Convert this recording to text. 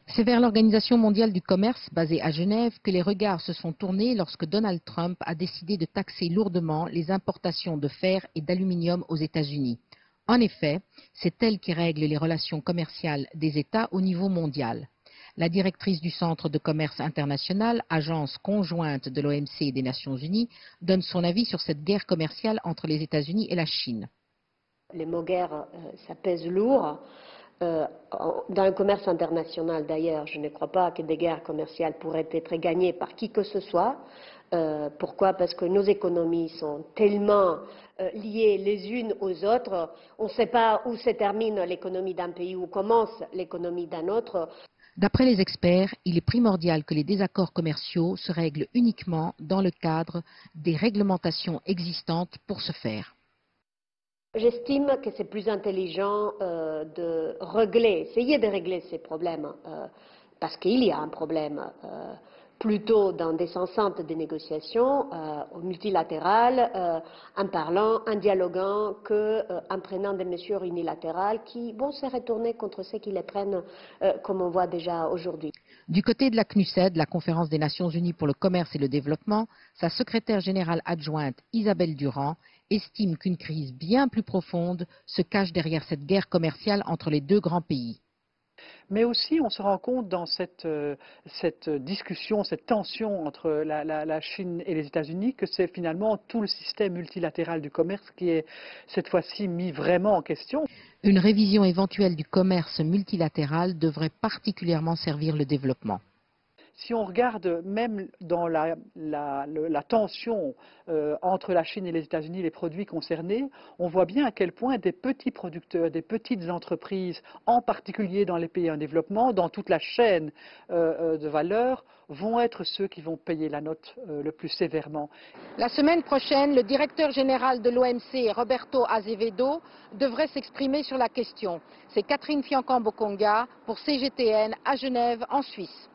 C'est vers l'Organisation mondiale du commerce, basée à Genève, que les regards se sont tournés lorsque Donald Trump a décidé de taxer lourdement les importations de fer et d'aluminium aux États-Unis. En effet, c'est elle qui règle les relations commerciales des États au niveau mondial. La directrice du Centre de commerce international, agence conjointe de l'OMC et des Nations unies, donne son avis sur cette guerre commerciale entre les États-Unis et la Chine. Les mots guerre, ça pèse lourd. Dans le commerce international, d'ailleurs, je ne crois pas que des guerres commerciales pourraient être gagnées par qui que ce soit. Pourquoi? Parce que nos économies sont tellement liées les unes aux autres. On ne sait pas où se termine l'économie d'un pays, où commence l'économie d'un autre. D'après les experts, il est primordial que les désaccords commerciaux se règlent uniquement dans le cadre des réglementations existantes pour ce faire. J'estime que c'est plus intelligent essayer de régler ces problèmes, parce qu'il y a un problème, plutôt dans des enceintes de négociations multilatérales, en parlant, en dialoguant, qu'en prenant des mesures unilatérales qui vont se retourner contre ceux qui les prennent, comme on voit déjà aujourd'hui. Du côté de la CNUSED, la Conférence des Nations Unies pour le commerce et le développement, sa secrétaire générale adjointe Isabelle Durand estime qu'une crise bien plus profonde se cache derrière cette guerre commerciale entre les deux grands pays. Mais aussi, on se rend compte dans cette discussion, cette tension entre la Chine et les États-Unis, que c'est finalement tout le système multilatéral du commerce qui est cette fois-ci mis vraiment en question. Une révision éventuelle du commerce multilatéral devrait particulièrement servir le développement. Si on regarde même dans la tension entre la Chine et les États-Unis, les produits concernés, on voit bien à quel point des petits producteurs, des petites entreprises, en particulier dans les pays en développement, dans toute la chaîne de valeur, vont être ceux qui vont payer la note le plus sévèrement. La semaine prochaine, le directeur général de l'OMC, Roberto Azevedo, devrait s'exprimer sur la question. C'est Catherine Fiancambo-Conga pour CGTN à Genève, en Suisse.